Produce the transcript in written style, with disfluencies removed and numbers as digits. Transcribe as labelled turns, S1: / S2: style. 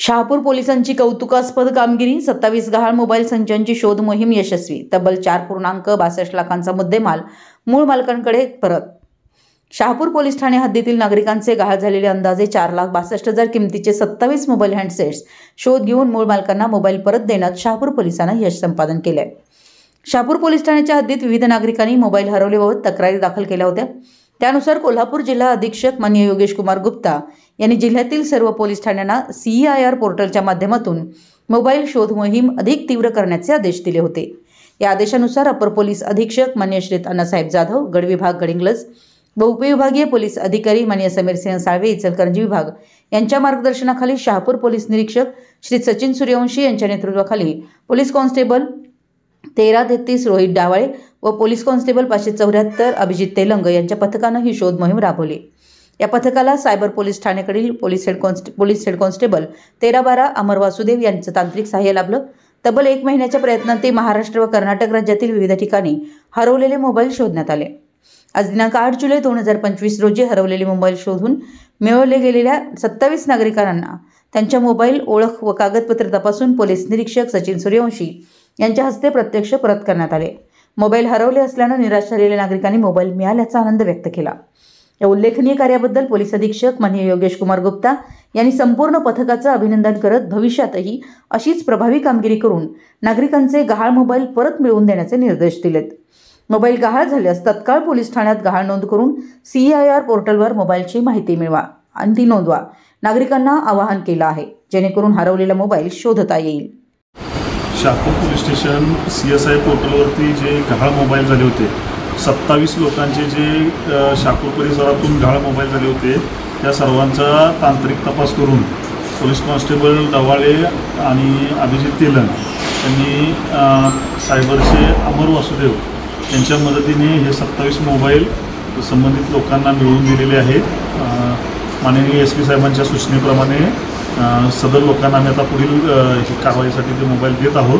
S1: शहापूर पोलिसांची कौतुकास्पद कामगिरी। 27 गहाळ मोबाईल संचांची शोध मोहीम यशस्वी। तब्बल 4.62 लाखांचा मुद्देमाल मूळ मालकांकडे परत। शहापूर पोलीस ठाणे हद्दीतील नागरिकांचे गहाळ झालेले अंदाजे 4,62,000 किमतीचे 27 मोबाईल हँडसेट्स शोध घेऊन मूळ मालकांना मोबाईल परत देण्यात शहापूर पोलिसांनी यश संपादन केले। शहापूर पोलीस ठाण्याच्या हद्दीत विविध नागरिकांनी मोबाईल हरवल्याबाबत तक्रारी दाखल केल्या होत्या। त्यानुसार कोल्हापूर जिल्हा अधीक्षक माननीय योगेश कुमार गुप्ता यांनी जिल्ह्यातील सर्व पोलीस ठाण्यांना CEIR पोर्टलच्या माध्यमातून मोबाईल शोध मोहीम अधिक तीव्र करण्याचे आदेश दिले होते। या आदेशानुसार अपर पोलीस अधीक्षक माननीय श्री अण्णासाहेब जाधव, गड विभाग गडिंग्लज व उपविभागीय पोलीस अधिकारी माननीय समीर सिंह साळवे, इचलकरंजी विभाग यांच्या मार्गदर्शनाखाली शहापूर पोलीस निरीक्षक श्री सचिन सूर्यवंशी यांच्या नेतृत्वाखाली पोलीस कॉन्स्टेबल 1333 रोहित डावाळे व पोलीस कॉन्स्टेबल 574 अभिजित तेलंग यांच्या पथकानं ही शोध मोहीम राबवली। या पथकाला सायबर पोलीस ठाण्याकडील police head constable 1312 Amar Vasudev यांचं तांत्रिक सहाय्य लाभलं। तब्बल 1 महिन्याच्या प्रयत्नांती महाराष्ट्र व कर्नाटक राज्यातील विविध ठिकाणी हरवलेले मोबाईल शोधण्यात आले। आज दिनांक 8 जुलै 2025 रोजी हरवलेले मोबाईल शोधून मिळवले गेलेल्या 27 नागरिकांना त्यांच्या मोबाईल ओळख व कागदपत्र तपासून पोलीस निरीक्षक सचिन सूर्यवंशी यांच्या हस्ते प्रत्यक्ष परत करण्यात आले। मोबाईल हरवले असल्याने निराश झालेल्या नागरिकांनी मोबाईल मिळाल्याचा आनंद व्यक्त केला। या उल्लेखनीय कार्याबद्दल पोलीस अधीक्षक माननीय योगेश कुमार गुप्ता यांनी संपूर्ण पथकाचं अभिनंदन करत भविष्यातही अशीच प्रभावी कामगिरी करून नागरिकांचे गहाळ मोबाईल परत मिळवून देण्याचे निर्देश दिलेत। मोबाईल गहाळ झाल्यास तत्काळ पोलीस ठाण्यात गहाळ नोंद करून CEIR पोर्टलवर मोबाईलची माहिती मिळवा आणि ती नोंदवा, नागरिकांना आवाहन केलं आहे, जेणेकरून हरवलेला मोबाईल शोधता येईल।
S2: शहापूर पोलीस स्टेशन CSI पोर्टलवरती जे गहाळ मोबाईल झाले होते, 27 लोकांचे जे शहापूर परिसरातून गहाळ मोबाईल झाले होते, त्या सर्वांचा तांत्रिक तपास करून पोलीस कॉन्स्टेबल डवाळे आणि अभिजित तेलंग यांनी सायबरचे अमर वासुदेव यांच्या मदतीने हे 27 मोबाईल संबंधित लोकांना मिळवून दिलेले आहेत। माननीय SP साहेबांच्या सूचनेप्रमाणे सदर लोकांना आम्ही आता पुढील कारवाईसाठी ते मोबाईल देत आहोत।